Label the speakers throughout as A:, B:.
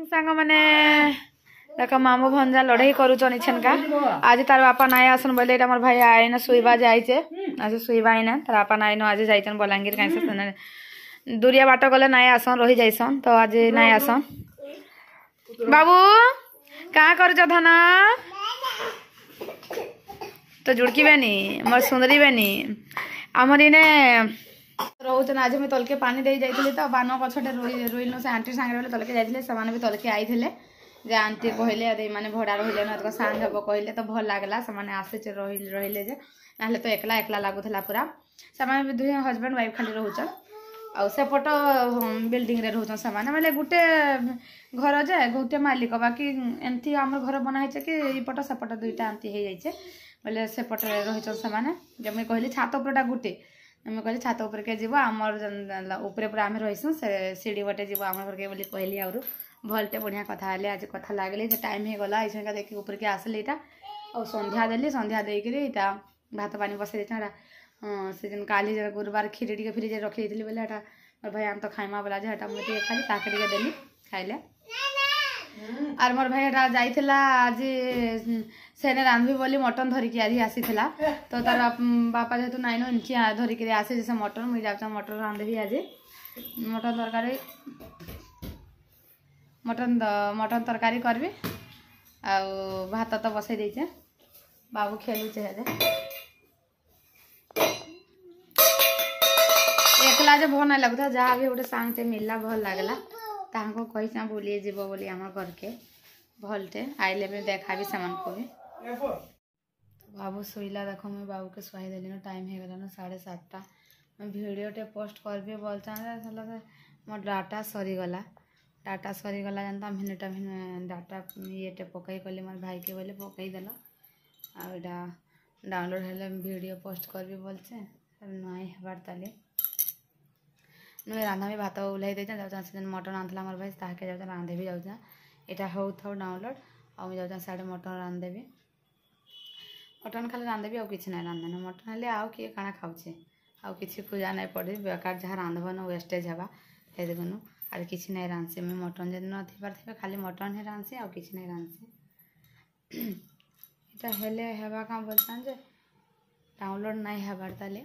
A: सांग मैंने देख मामू भंजा लड़ाई करुचन इछनका आज तार बापा नाई आसन बोले एटा मोर भाई आईना सुईबा जाइचे आज सुईबा आईना तार बापा नाई आज जाइछन बलांगीर काई से दूरिया बाट गले नाई आसन रही जाइसन तो आज नाई आसन बाबू का करुच धन तो जुड़की बेनी मोर सुंदरी बेनी आमर इने रोचन आज मुझे तलके पानी दे जाइए तो बान गछटे रोइल से आंटी सांगे बोले तलके जाइए से भी तलके आई जे आंटी कहले अरे माने भड़ा रहिले न सांग हम कहले तो भल लगला से आसे रहिले जे ना तो एकला एकला लगुला पूरा से दुहे हजबैंड वाइफ खाली रोचन आ सेपट बिल्डिंग रे रोचन से माने गोटे घर जे गोटे मालिक बाकी एमती आम घर बनाई कि यपट सेपट दुईटा आंटी हो जाइए बोले सेपट रहीचन से जब मुझे कहली छात उपरटा गोटे मुझे कहली छात उपर के जीव आमर उपरे पूरा आम रहीसु से सीढ़ी बटे जीव आम घर के बोली कहली आउर भलटे बढ़िया कथा हेले आज कथा लगले से टाइम हो गला ऐसा देखिए ऊपर के आसले यहाँ और संध्या देली संध्या देकर यहाँ भात पानी बसई देता से दिन काली गुरुवार खीरी टे फ्रिज रखी देती बोले मोर भाई आम तो खाइमा बोला जे मुझे खाली ताके टे देली खाइले आर मोर भाई जाइला आज सेने रांधबी बोली मटन धरिकी आज आसीला तो तार बापा जेहेतु नाइन इनकी धरिकी आसे से मटन मुझे जाऊँ मटन रांधबी आज मटन तरकारी मटन तरकारी करबी आ भात तो बसई देचे बाबू खेलुचे हेले एकला जे भल ना लगता जहाँ भी गोटे सांगटे मिलला भल लगला ताको कही बुली जीव बोली आम घर के भलटे आइले भी देखा से भी बाबू शुला देख मुझे बाबू के शुआई देली टाइम हो गलान 7:30 मैं वीडियो टे पोस्ट करबी बोलता मोर डाटा सरीगला जानता भिन्नटा भिन्न डाटा ये पकई कली मोर भाई के बोले पकई देल आटा डाउनलोड हेले वीडियो पोस्ट करबी बोलचे नाई हबार ताले नुए रांधा भी भात ओल्हाई दे जाऊँ मटन आंला मोर भाई ताके जाऊँ रांधे भी जाऊँ यहाँ हो था डाउनलोड आ जाऊँ साढ़े मटन रांधेबी मटन खाली रांधेबी आउ कि ना रांधे मटन हेले आउ किए काଣା खाऊे आउ कि खोजा नहीं पड़े बेकार जहाँ रांधबन वेस्टेज हवा हे देखनु आर किसी नहीं रांधसी मुझे मटन जब न खाली मटन ही रांधसी आउ कि नहीं रांधसी इटा हेले हेबा का बोलता जे डाउनलोड नहीं हेबार ताले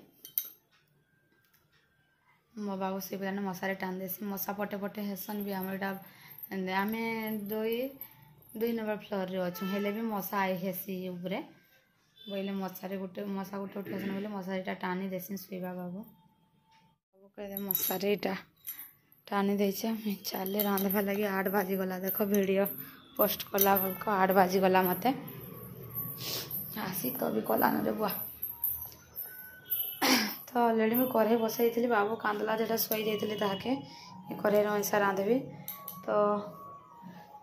A: मो बाबू से बोला मशारी टान देसी मशा पटे पटे हेसन भी आम आम दुई नंबर फ्लोर रे अच्छु हेले भी मशा आई हेसी उपरे बोले मशारी गोटे मशा गोटे उठेसन बोले मशारीटा टानी देसी शुवा बाबू बाबू कह मशारीटा टानी देचे चले रांधवा लगे 8 बाजिगला देख वीडियो पोस्ट कला बेलक 8 बाजिगला मत आसी तो भी कलान रे बुआ तो अलरेडी मुझे कढ़ई बसई बाबू कांदला जेटा शुई जाइए ताके कढ़ई ऐसा रांधबी तो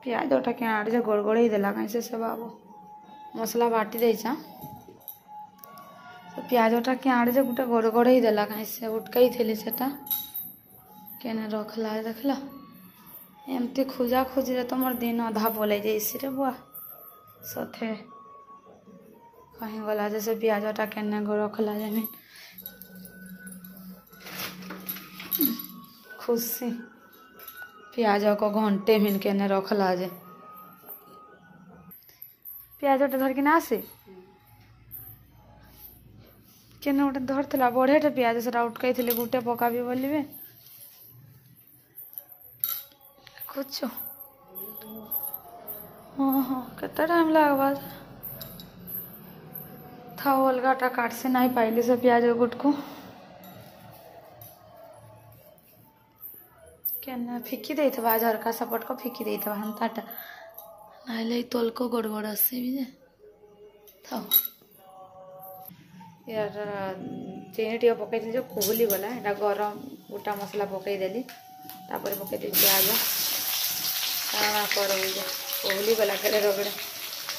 A: पियाजटा क्या आड़े गोड़ गोड़े देला कहीं से बाबू मसला बाटी देचा तो पियाजटा क्या आड़े गोटे गोड़ गोड़े देला कहीं से उठकई थी सेटा केने रखला देखल एमती खोजा खोजी तो मोर दिन अधा बोले जैसी रे बुआ सथे कहीं गला जैसे पियाजटा केने रखला जमीन खुशी प्याज को घंटे मिन के रखला जे प्याजटा धर कि ना आसे केने गोटे धरला बढ़ेटे प्याज से उठकई थी गोटे पकाबी बोलिए कुछ हाँ हाँ केते टाइम लगवा था अलगाटा काट से नहीं पाइली से प्याज गुट को क्या फिकी दे झरका सपट को फिकी दे हंताटा ना तोल को गोड़ गोड़ आसे भी था यार चीनी टे पकई जो कोहली गला यहाँ गरम गोटा मसला पकईदेली पकई प्याज कर कोहली गला के रगड़े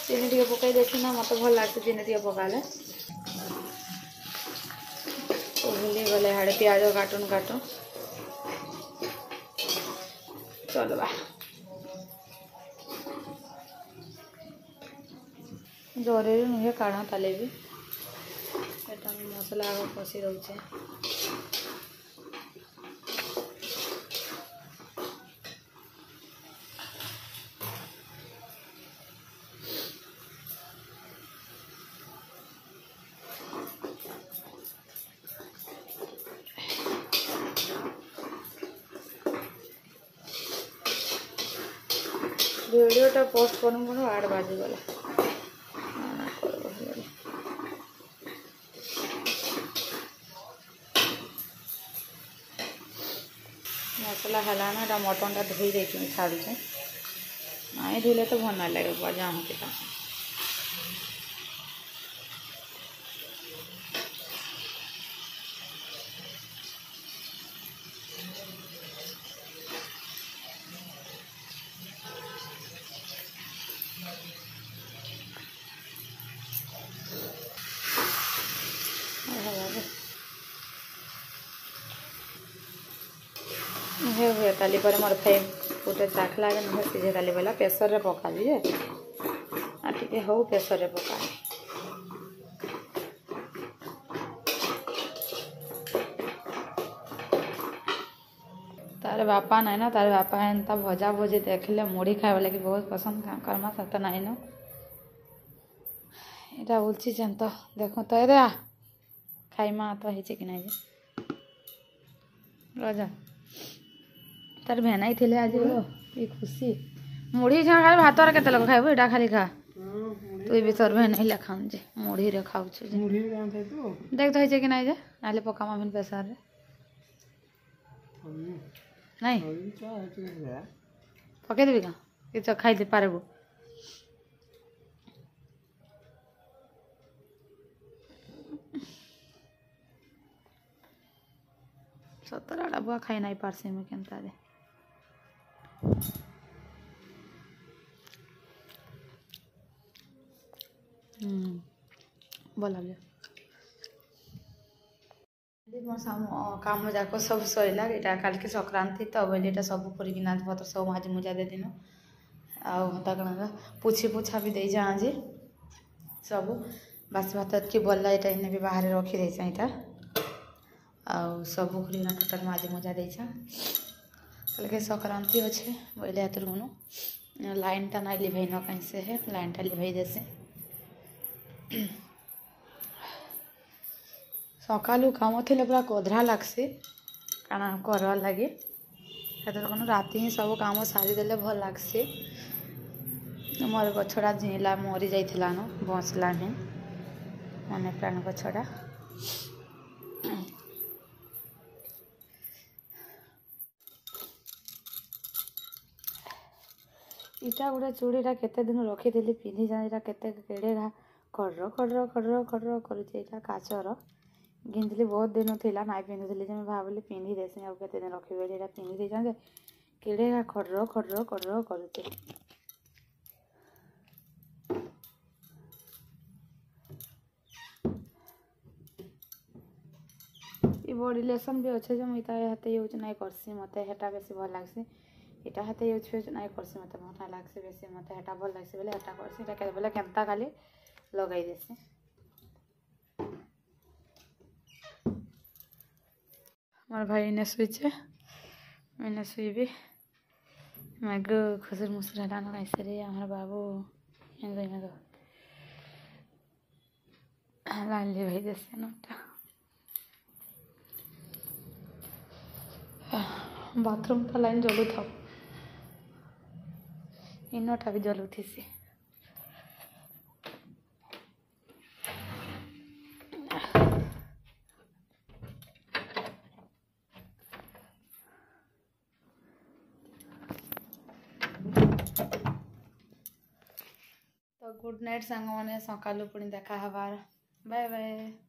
A: चीनी टे पकई देसी ना मत भल लगे चीनी टे पकाले कोहली गले हाड़े प्याज काटुन काटुन चलो बा जोरे नुहे काढ़ा ताले भी एटा मसला आग कषि दौचे भिडियोटा पोस्ट करूँ करूँ 8 बाजिगला मसला हलाना टा मटन टा धोई देती छाड़ुचे नाई धोले तो भल ना लगे बजा होती हुए ताली पर मोर फाइव गोटे चाखला नुह सीझे ताली बोला प्रेसर रे पकाबी जे आ टिके हो प्रेसर रे पकाबी तार बापा नहीं ना तार बापा एंता भजा भजी देखले मुढ़ी खाए लगे बहुत पसंद करमा सत नहीं न यहाँ बोलची तो देखो तो ये खाइमा तो है कि नहीं रजा तार भेनाई थे आज ये खुशी मुढ़ी छा खाली भात और केते लोग खाइबो एटा खाली खा तू भी तोर भेनाई ला खाऊं जे मुढ़ी रे खाऊ छु मुढ़ी रे काम तो देख तो है कि नहीं जे नाले पकामा बिन प्रेशर रे नहीं पके देबी का कि तो खाई दे पारबो सतरा डबा खाई नहीं पारसे में केनता दे बोला काम जाक सब सरला यहाँ काल के संक्रांति तो बोले सब करना पत्र सब माजी मुजा दे दिन आता कौन पुछी पुछा भी दे जा आज सब बासी भात की बोला यहाँ इन्हें भी बाहर रखी दे यहाँ आउ सब करना टोटाल माजी मुजा दे कल के संक्रांति अच्छे बोले हाथ रुनु लाइन टा ना लिभाई न कहीं से है लाइन टा लिभाई देसे सकालू काम थे पूरा कोधरा लगसी काना कर लगे कौन राति ही सब काम सारी देले भल लगसी मोर गछड़ा झीला मरी जाइला न बसला नहीं मने प्राण गछड़ा इटा गोटे चूड़ीटा केते दिन रखी थी पिंधि जाए केते केड़े खड्र खड्र खड्र खड्र कर काचर गिंधली बहुत दिन थिला नाई पिंधुली जो भाविली पिंधि देसी आ केते दिन रखी बेली पिंधि दे जाए केड़े खड्र खड्र खड्र करुचे बॉडी लेसन भी अच्छे जो मुझे हाथे यूज नहीं करसी मत हेटा बेसी भल लगसी इटा हाथे यूज फेज नहीं करसी मत भल लगसी बेसी मत हेटा भल लगसी बोले हेटा करसी इटा के बोले केनता खाली लगाई देसी मोर भाई ने शुचे मैंने शुबी मैं गो खुसर मुसर हटाना कैसे रे हमारे बाबू में गो लाइन ले भाई देसे नोटा बाथरूम टा लाइन जलू था इनटा भी जलू थी सी तो गुड नाइट सांग मैंने सकालू पुणी देखा हबार बाय बाय।